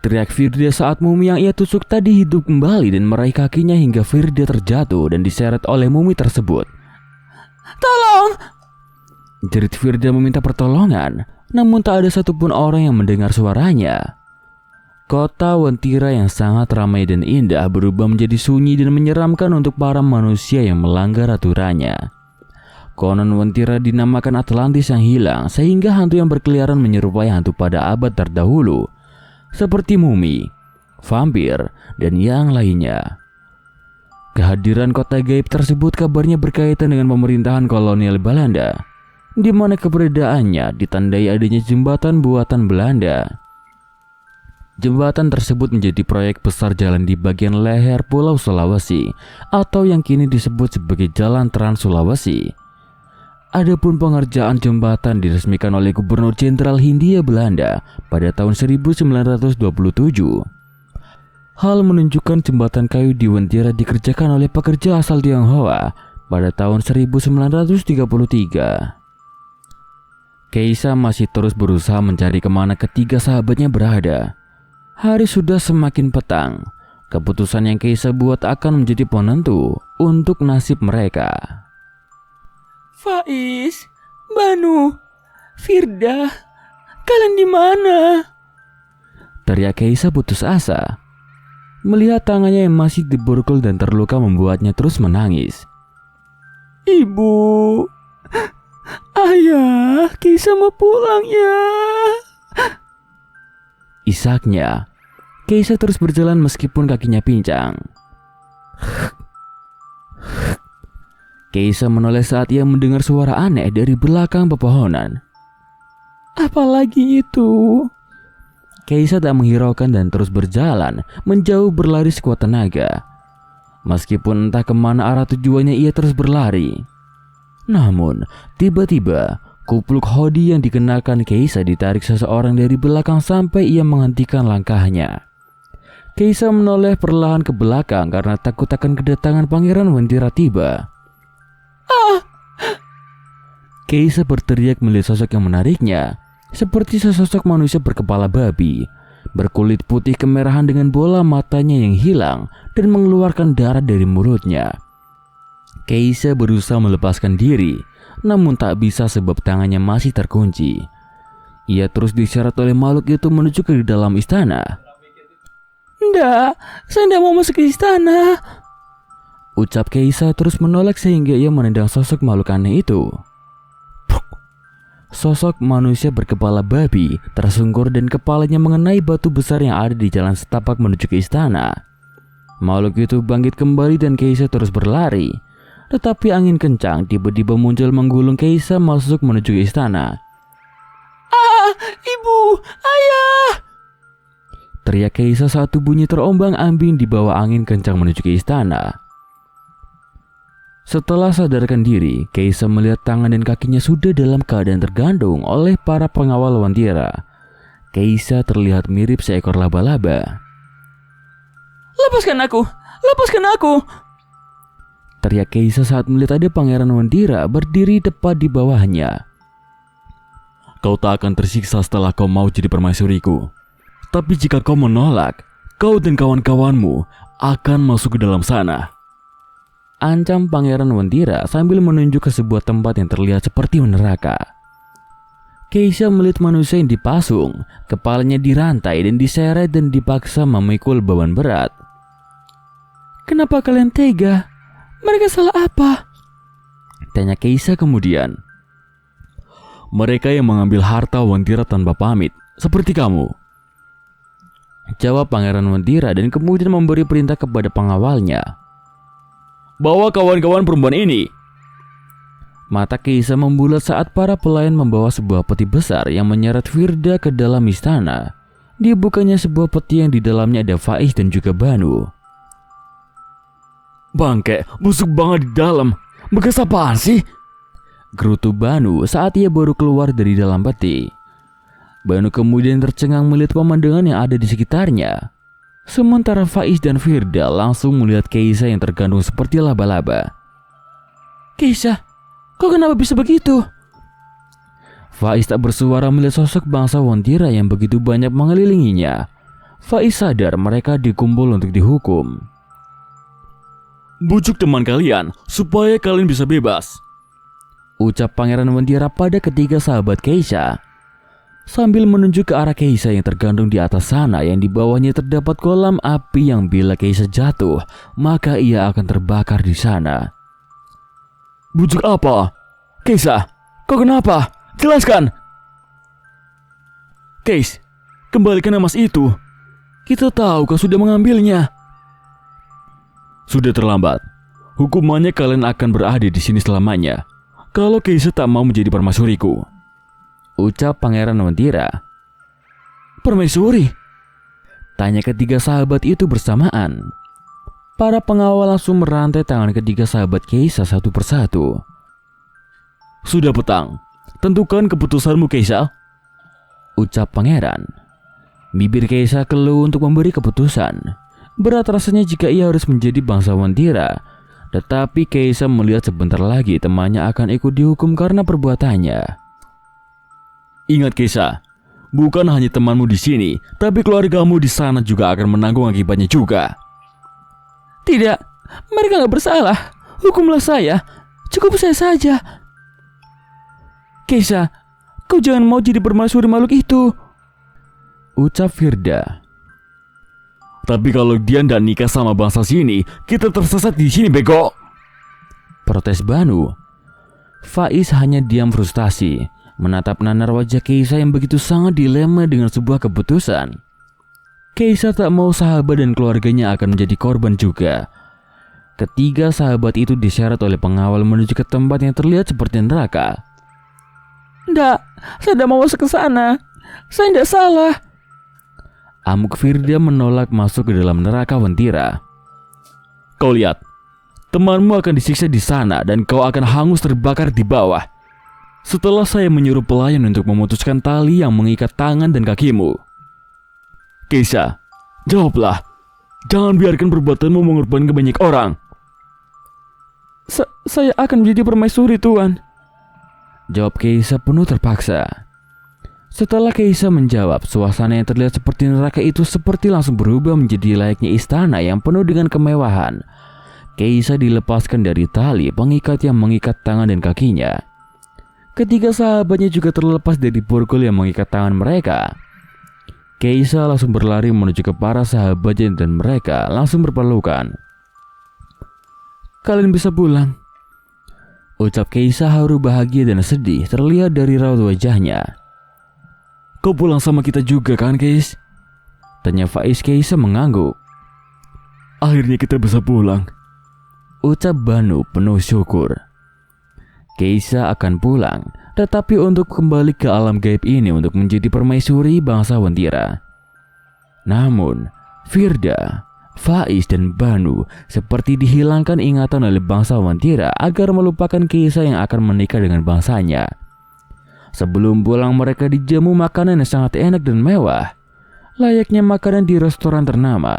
teriak Firda saat mumi yang ia tusuk tadi hidup kembali dan meraih kakinya hingga Firda terjatuh dan diseret oleh mumi tersebut. "Tolong!" jerit Firda meminta pertolongan, namun tak ada satupun orang yang mendengar suaranya. Kota Wentira yang sangat ramai dan indah berubah menjadi sunyi dan menyeramkan untuk para manusia yang melanggar aturannya. Konon Wentira dinamakan Atlantis yang hilang sehingga hantu yang berkeliaran menyerupai hantu pada abad terdahulu, seperti mumi, vampir, dan yang lainnya. Kehadiran kota gaib tersebut kabarnya berkaitan dengan pemerintahan kolonial Belanda, di mana keberadaannya ditandai adanya jembatan buatan Belanda. Jembatan tersebut menjadi proyek besar jalan di bagian leher Pulau Sulawesi atau yang kini disebut sebagai Jalan Trans Sulawesi. Adapun pengerjaan jembatan diresmikan oleh Gubernur Jenderal Hindia Belanda pada tahun 1927. Hal menunjukkan jembatan kayu di Wentira dikerjakan oleh pekerja asal Tionghoa pada tahun 1933. Keisa masih terus berusaha mencari kemana ketiga sahabatnya berada. Hari sudah semakin petang. Keputusan yang Keisa buat akan menjadi penentu untuk nasib mereka. "Faiz, Banu, Firda, kalian di mana?" teriak Keisa putus asa. Melihat tangannya yang masih diborgol dan terluka membuatnya terus menangis. "Ibu, Ayah, Keisa mau pulang ya," isaknya. Keisa terus berjalan meskipun kakinya pincang. Keisa menoleh saat ia mendengar suara aneh dari belakang pepohonan. "Apalagi itu?" Keisa tak menghiraukan dan terus berjalan, menjauh berlari sekuat tenaga. Meskipun entah kemana arah tujuannya, ia terus berlari. Namun, tiba-tiba kupluk hoodie yang dikenakan Keisa ditarik seseorang dari belakang sampai ia menghentikan langkahnya. Keisa menoleh perlahan ke belakang karena takut akan kedatangan Pangeran Wentira tiba. "Ah!" Keisa berteriak melihat sosok yang menariknya, seperti sesosok manusia berkepala babi, berkulit putih kemerahan dengan bola matanya yang hilang dan mengeluarkan darah dari mulutnya. Keisa berusaha melepaskan diri, namun tak bisa sebab tangannya masih terkunci. Ia terus diseret oleh makhluk itu menuju ke dalam istana. "Nggak, saya nggak mau masuk ke istana," ucap Keisa terus menolak sehingga ia menendang sosok makhluk aneh itu. Sosok manusia berkepala babi tersungkur dan kepalanya mengenai batu besar yang ada di jalan setapak menuju ke istana. Makhluk itu bangkit kembali dan Keisa terus berlari. Tetapi angin kencang tiba-tiba muncul menggulung Keisa masuk menuju ke istana. "Ah, ibu, ayah!" teriak Keisa saat tubuhnya terombang-ambing di bawah angin kencang menuju ke istana. Setelah sadarkan diri, Keisa melihat tangan dan kakinya sudah dalam keadaan tergantung oleh para pengawal Wentira. Keisa terlihat mirip seekor laba-laba. "Lepaskan aku! Lepaskan aku!" teriak Keisa saat melihat ada Pangeran Wentira berdiri tepat di bawahnya. Kau tak akan tersiksa setelah kau mau jadi permaisuriku. Tapi jika kau menolak, kau dan kawan-kawanmu akan masuk ke dalam sana. Ancam Pangeran Wentira sambil menunjuk ke sebuah tempat yang terlihat seperti neraka. Keisa melihat manusia yang dipasung, kepalanya dirantai dan diseret dan dipaksa memikul beban berat. "Kenapa kalian tega? Mereka salah apa?" tanya Keisa kemudian. Mereka yang mengambil harta Wentira tanpa pamit, seperti kamu, jawab Pangeran Wentira dan kemudian memberi perintah kepada pengawalnya. "Bawa kawan-kawan perempuan ini." Mata Keisa membulat saat para pelayan membawa sebuah peti besar yang menyeret Firda ke dalam istana. Dibukanya sebuah peti yang di dalamnya ada Faiz dan juga Banu. "Bangke, busuk banget di dalam. Bekas apaan sih?" gerutu Banu saat ia baru keluar dari dalam peti. Banu kemudian tercengang melihat pemandangan yang ada di sekitarnya. Sementara Faiz dan Firda langsung melihat Keisa yang tergantung seperti laba-laba. "Keisa, kok kenapa bisa begitu?" Faiz tak bersuara melihat sosok bangsa Wentira yang begitu banyak mengelilinginya. Faiz sadar mereka dikumpul untuk dihukum. Bujuk teman kalian supaya kalian bisa bebas, ucap Pangeran Wandira pada ketiga sahabat Keisha, sambil menunjuk ke arah Keisha yang tergantung di atas sana, yang di bawahnya terdapat kolam api yang bila Keisha jatuh, maka ia akan terbakar di sana. Bujuk apa? Keisha, kau kenapa? Jelaskan. Keis, kembalikan emas itu. Kita tahu kau sudah mengambilnya. Sudah terlambat. Hukumannya kalian akan berada di sini selamanya kalau Keisha tak mau menjadi permaisuriku, ucap Pangeran Wandira. Permaisuri? Tanya ketiga sahabat itu bersamaan. Para pengawal langsung merantai tangan ketiga sahabat Keisha satu persatu. Sudah petang. Tentukan keputusanmu, Keisha, ucap pangeran. Bibir Keisha keluh untuk memberi keputusan. Berat rasanya jika ia harus menjadi bangsawan Wandira. Tetapi Keisha melihat sebentar lagi temannya akan ikut dihukum karena perbuatannya. Ingat Keisha, bukan hanya temanmu di sini, tapi keluargamu di sana juga akan menanggung akibatnya juga. Tidak, mereka gak bersalah. Hukumlah saya. Cukup saya saja. Keisha, kau jangan mau jadi permaisuri makhluk itu, ucap Firda. Tapi kalau dia tidak nikah sama bangsa sini, kita tersesat di sini, bego, protes Banu. Faiz hanya diam frustasi, menatap nanar wajah Keisha yang begitu sangat dilema dengan sebuah keputusan. Keisha tak mau sahabat dan keluarganya akan menjadi korban juga. Ketiga sahabat itu diseret oleh pengawal menuju ke tempat yang terlihat seperti neraka. Nggak, saya tidak mau masuk ke sana. Saya tidak salah. Amuk Firda menolak masuk ke dalam neraka Wandira. Kau lihat, temanmu akan disiksa di sana dan kau akan hangus terbakar di bawah. Setelah saya menyuruh pelayan untuk memutuskan tali yang mengikat tangan dan kakimu. Keisha, jawablah. Jangan biarkan perbuatanmu mengorbankan banyak orang. Saya akan menjadi permaisuri, Tuan, jawab Keisha penuh terpaksa. Setelah Keisha menjawab, suasana yang terlihat seperti neraka itu seperti langsung berubah menjadi layaknya istana yang penuh dengan kemewahan. Keisha dilepaskan dari tali pengikat yang mengikat tangan dan kakinya. Ketiga sahabatnya juga terlepas dari borgol yang mengikat tangan mereka. Keisha langsung berlari menuju ke para sahabatnya dan mereka langsung berpelukan. Kalian bisa pulang, ucap Keisha haru bahagia dan sedih terlihat dari raut wajahnya. Kau pulang sama kita juga kan, Keis? Tanya Faiz. Keisha mengangguk. Akhirnya kita bisa pulang, ucap Banu penuh syukur. Keisha akan pulang, tetapi untuk kembali ke alam gaib ini untuk menjadi permaisuri bangsa Wandira. Namun, Firda, Faiz dan Banu seperti dihilangkan ingatan oleh bangsa Wandira agar melupakan Keisha yang akan menikah dengan bangsanya. Sebelum pulang mereka dijamu makanan yang sangat enak dan mewah, layaknya makanan di restoran ternama.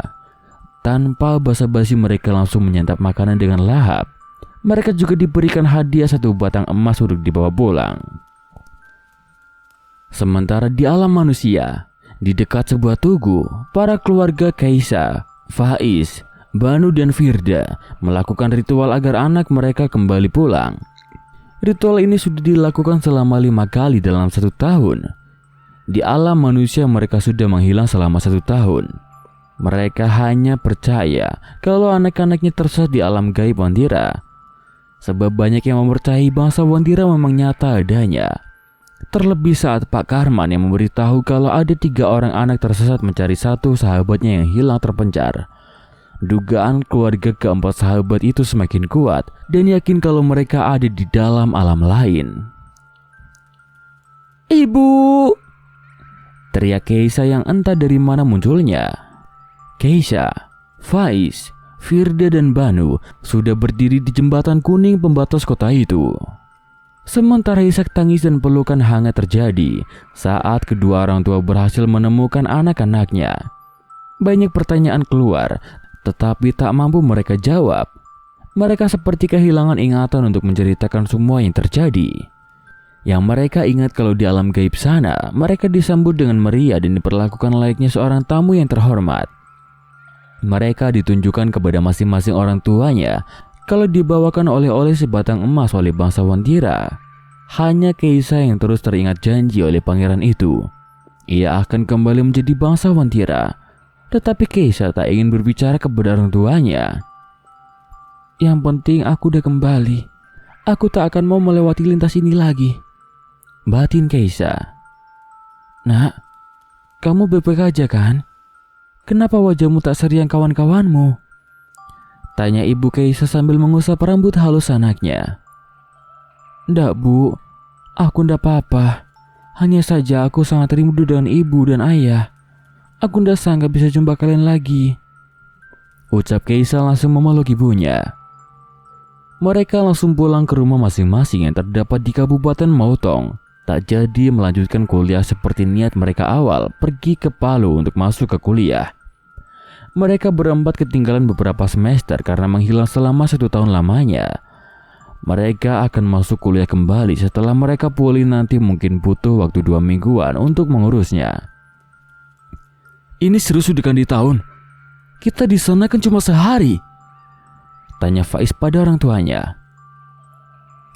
Tanpa basa-basi mereka langsung menyantap makanan dengan lahap. Mereka juga diberikan hadiah 1 batang emas untuk dibawa pulang. Sementara di alam manusia, di dekat sebuah tugu, para keluarga Keisha, Faiz, Banu dan Firda melakukan ritual agar anak mereka kembali pulang. Ritual ini sudah dilakukan selama 5 kali dalam 1 tahun. Di alam manusia mereka sudah menghilang selama 1 tahun. Mereka hanya percaya kalau anak-anaknya tersesat di alam gaib Wandira. Sebab banyak yang mempercayai bangsa Wandira memang nyata adanya. Terlebih saat Pak Karman yang memberitahu kalau ada 3 orang anak tersesat mencari 1 sahabatnya yang hilang terpencar. Dugaan keluarga keempat sahabat itu semakin kuat dan yakin kalau mereka ada di dalam alam lain. Ibu, teriak Keisha yang entah dari mana munculnya. Keisha, Faiz, Firda dan Banu sudah berdiri di jembatan kuning pembatas kota itu. Sementara isak tangis dan pelukan hangat terjadi saat kedua orang tua berhasil menemukan anak-anaknya. Banyak pertanyaan keluar, tetapi tak mampu mereka jawab. Mereka seperti kehilangan ingatan untuk menceritakan semua yang terjadi. Yang mereka ingat kalau di alam gaib sana, mereka disambut dengan meriah dan diperlakukan layaknya seorang tamu yang terhormat. Mereka ditunjukkan kepada masing-masing orang tuanya kalau dibawakan oleh-oleh sebatang emas oleh bangsawan Tira. Hanya Keisa yang terus teringat janji oleh pangeran itu. Ia akan kembali menjadi bangsawan Tira. Tetapi Keisa tak ingin berbicara kepada orang tuanya. Yang penting aku udah kembali. Aku tak akan mau melewati lintas ini lagi, batin Keisa. Nak, kamu baik-baik aja kan? Kenapa wajahmu tak seriang kawan-kawanmu? Tanya ibu Keisa sambil mengusap rambut halus anaknya. Ndak bu, aku ndak apa-apa. Hanya saja aku sangat rindu dengan ibu dan ayah. Aku ndak sangka bisa jumpa kalian lagi, ucap Keisa langsung memeluk ibunya. Mereka langsung pulang ke rumah masing-masing yang terdapat di Kabupaten Mautong. Tak jadi melanjutkan kuliah seperti niat mereka awal, pergi ke Palu untuk masuk ke kuliah. Mereka berempat ketinggalan beberapa semester karena menghilang selama 1 tahun lamanya. Mereka akan masuk kuliah kembali setelah mereka pulih, nanti mungkin butuh waktu 2 mingguan untuk mengurusnya. Ini serius udah ganti tahun? Kita di sana kan cuma sehari, tanya Faiz pada orang tuanya.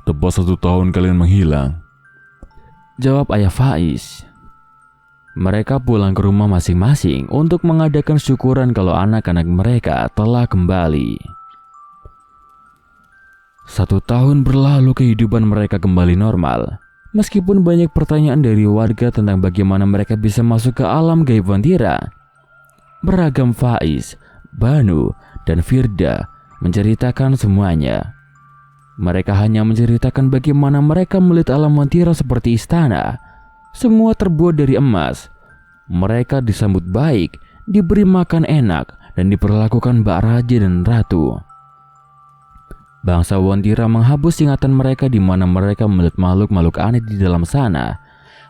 Tepat 1 tahun kalian menghilang, jawab ayah Faiz. Mereka pulang ke rumah masing-masing untuk mengadakan syukuran kalau anak-anak mereka telah kembali. 1 tahun berlalu, kehidupan mereka kembali normal. Meskipun banyak pertanyaan dari warga tentang bagaimana mereka bisa masuk ke alam gaib Tira. Beragam Faiz, Banu, dan Firda menceritakan semuanya. Mereka hanya menceritakan bagaimana mereka melihat alam Tira seperti istana. Semua terbuat dari emas. Mereka disambut baik, diberi makan enak, dan diperlakukan bak raja dan ratu. Bangsawan Tira menghapus ingatan mereka di mana mereka melihat makhluk-makhluk aneh di dalam sana.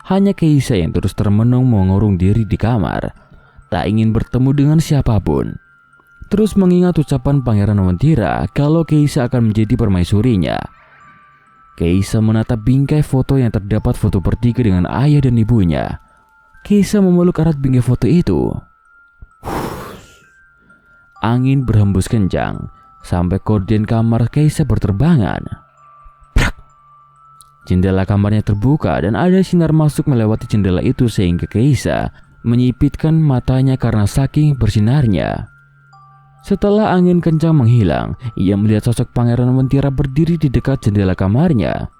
Hanya Keisa yang terus termenung mengurung diri di kamar, tak ingin bertemu dengan siapapun. Terus mengingat ucapan Pangeran Tira kalau Keisa akan menjadi permaisurinya. Keisa menatap bingkai foto yang terdapat foto bertiga dengan ayah dan ibunya. Keisa memeluk erat bingkai foto itu. Angin berhembus kencang sampai gorden kamar Keisa berterbangan. Prak! Jendela kamarnya terbuka dan ada sinar masuk melewati jendela itu sehingga Keisa menyipitkan matanya karena saking bersinarnya. Setelah angin kencang menghilang, ia melihat sosok Pangeran Tira berdiri di dekat jendela kamarnya.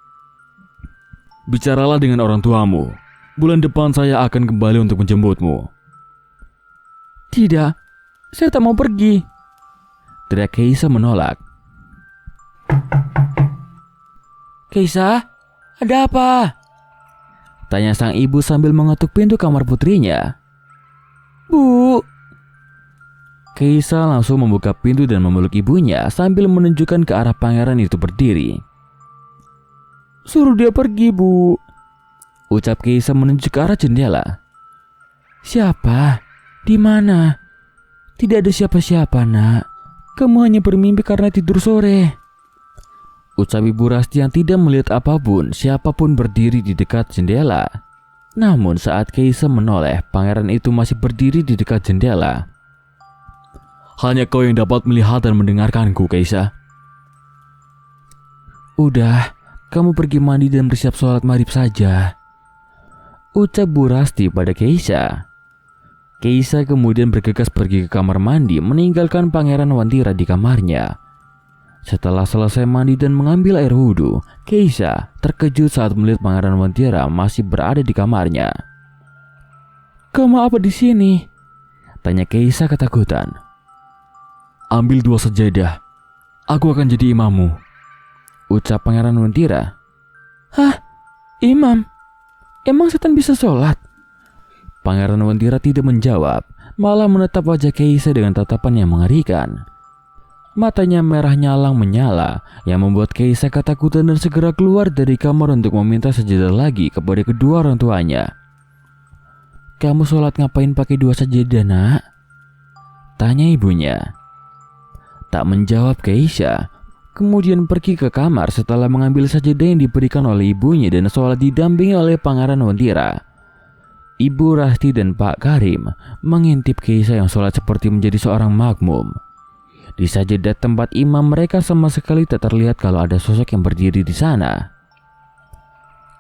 bicaralah dengan orang tuamu. Bulan depan saya akan kembali untuk menjemputmu. Tidak, saya tak mau pergi, teriak Keisa menolak. Keisa, ada apa? Tanya sang ibu sambil mengetuk pintu kamar putrinya. Bu. Keisa langsung membuka pintu dan memeluk ibunya sambil menunjukkan ke arah pangeran itu berdiri. Suruh dia pergi, Bu, ucap Keisa menunjuk ke arah jendela. Siapa? Di mana? Tidak ada siapa-siapa, Nak. Kamu hanya bermimpi karena tidur sore, ucap Ibu Rasti yang tidak melihat apapun, siapapun berdiri di dekat jendela. Namun saat Keisa menoleh, pangeran itu masih berdiri di dekat jendela. Hanya kau yang dapat melihat dan mendengarkanku, Keisa. Udah, kamu pergi mandi dan bersiap sholat maghrib saja, ucap Bu Rasti pada Keisa. Keisa kemudian bergegas pergi ke kamar mandi, meninggalkan Pangeran Tira di kamarnya. Setelah selesai mandi dan mengambil air wudhu, Keisa terkejut saat melihat Pangeran Tira masih berada di kamarnya. Kamu apa di sini? Tanya Keisa ketakutan. Ambil 2 sejadah. Aku akan jadi imammu, ucap Pangeran Tira. Hah? Imam? Emang setan bisa sholat? Pangeran Tira tidak menjawab, malah menatap wajah Keisa dengan tatapan yang mengerikan. Matanya merah nyalang menyala yang membuat Keisa ketakutan dan segera keluar dari kamar untuk meminta sejadah lagi kepada kedua orang tuanya. Kamu sholat ngapain pakai 2 sejadah, Nak? Tanya ibunya. Tak menjawab Keisa, kemudian pergi ke kamar setelah mengambil sajadah yang diberikan oleh ibunya dan sholat didampingi oleh Pangeran Wantira. Ibu Rasti dan Pak Karim mengintip Keisa yang sholat seperti menjadi seorang makmum. Di sajadah tempat imam mereka sama sekali tak terlihat kalau ada sosok yang berdiri di sana.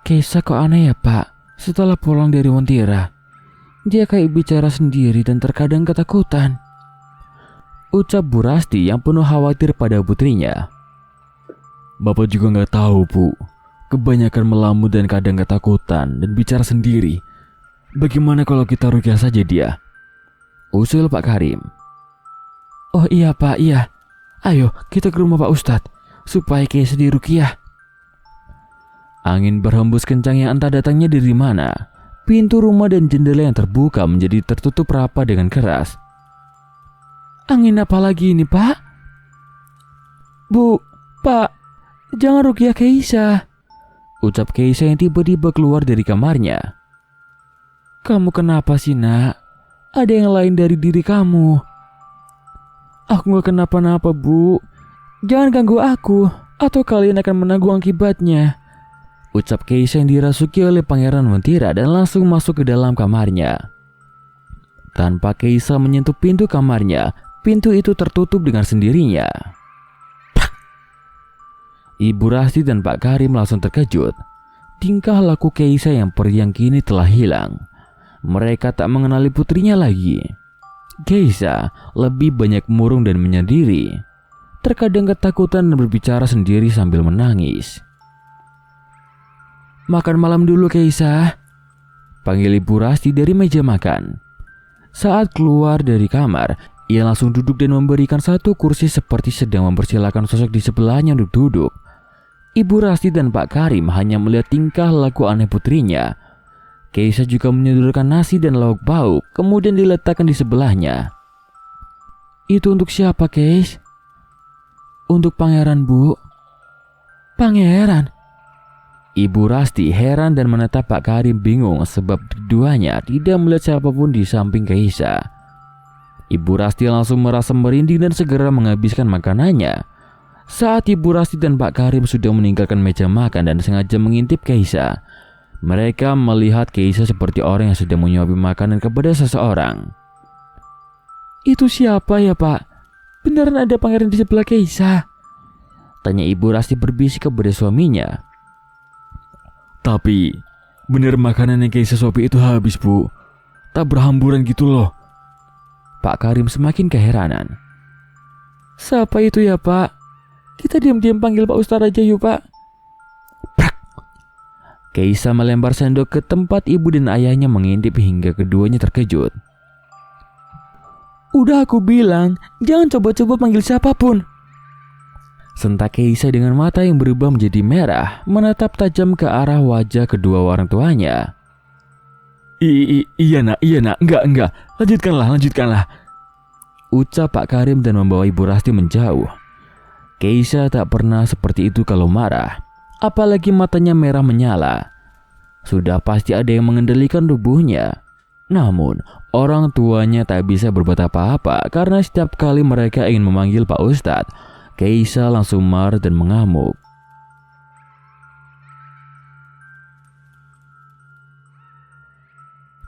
Keisa kok aneh ya Pak, setelah pulang dari Wantira. Dia kayak bicara sendiri dan terkadang ketakutan, ucap Bu Rasti yang penuh khawatir pada putrinya. Bapak juga nggak tahu, Bu. Kebanyakan melamun dan kadang ketakutan dan bicara sendiri. Bagaimana kalau kita ruqyah saja dia? Usul Pak Karim. Oh iya Pak, iya. Ayo kita ke rumah Pak Ustadz supaya Keisa diruqyah. Angin berhembus kencang yang entah datangnya dari mana. Pintu rumah dan jendela yang terbuka menjadi tertutup rapat dengan keras. Angin apa lagi ini Pak? Bu, Pak, jangan ruqyah Keisa, ucap Keisa yang tiba-tiba keluar dari kamarnya. Kamu kenapa sih nak? Ada yang lain dari diri kamu. Aku gak kenapa-napa Bu. Jangan ganggu aku, atau kalian akan menanggung akibatnya, ucap Keisa yang dirasuki oleh Pangeran Wantira dan langsung masuk ke dalam kamarnya. Tanpa Keisa menyentuh pintu kamarnya, pintu itu tertutup dengan sendirinya. Ibu Rasti dan Pak Karim langsung terkejut. Tingkah laku Keisa yang periang kini telah hilang. Mereka tak mengenali putrinya lagi. Keisa lebih banyak murung dan menyendiri. Terkadang ketakutan dan berbicara sendiri sambil menangis. Makan malam dulu Keisa, panggil Ibu Rasti dari meja makan. Saat keluar dari kamar, ia langsung duduk dan memberikan satu kursi seperti sedang mempersilahkan sosok di sebelahnya untuk duduk. Ibu Rasti dan Pak Karim hanya melihat tingkah laku aneh putrinya. Keisa juga menyodorkan nasi dan lauk pauk, kemudian diletakkan di sebelahnya. Itu untuk siapa, Keis? Untuk Pangeran, Bu. Pangeran? Ibu Rasti heran dan menatap Pak Karim bingung sebab keduanya tidak melihat siapapun di samping Keisa. Ibu Rasti langsung merasa merinding dan segera menghabiskan makanannya. Saat Ibu Rasti dan Pak Karim sudah meninggalkan meja makan dan sengaja mengintip Keisa, mereka melihat Keisa seperti orang yang sedang menyuapi makanan kepada seseorang. Itu siapa ya Pak? Beneran ada pangeran di sebelah Keisa? Tanya Ibu Rasti berbisik kepada suaminya. Tapi bener makanan yang Keisa suapi itu habis Bu. Tak berhamburan gitu loh. Pak Karim semakin keheranan. Siapa itu ya Pak? Kita diam-diam panggil Pak Ustadz aja yuk Pak. Prak. Keisa melempar sendok ke tempat ibu dan ayahnya mengintip hingga keduanya terkejut. Udah aku bilang, jangan coba-coba panggil siapapun. Sentak Keisa dengan mata yang berubah menjadi merah, menatap tajam ke arah wajah kedua orang tuanya. Iya nak, enggak. Lanjutkanlah. Ucap Pak Karim dan membawa Ibu Rasti menjauh. Keisa tak pernah seperti itu kalau marah, apalagi matanya merah menyala. Sudah pasti ada yang mengendalikan tubuhnya. Namun, orang tuanya tak bisa berbuat apa-apa karena setiap kali mereka ingin memanggil Pak Ustadz, Keisa langsung marah dan mengamuk.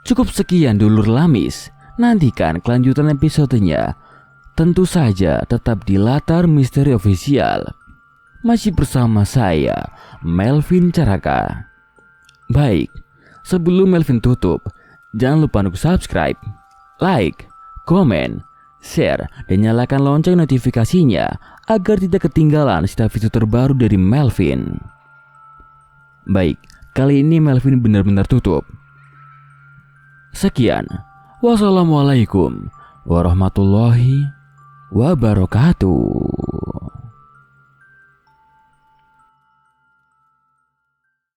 Cukup sekian dulur Lamis. Nantikan kelanjutan episodenya. Tentu saja tetap di Latar Misteri Official. Masih bersama saya, Melvin Caraka. Baik, sebelum Melvin tutup, jangan lupa untuk subscribe, like, komen, share, dan nyalakan lonceng notifikasinya agar tidak ketinggalan setiap video terbaru dari Melvin. Baik, kali ini Melvin benar-benar tutup. Sekian, wassalamualaikum warahmatullahi wabarakatuh.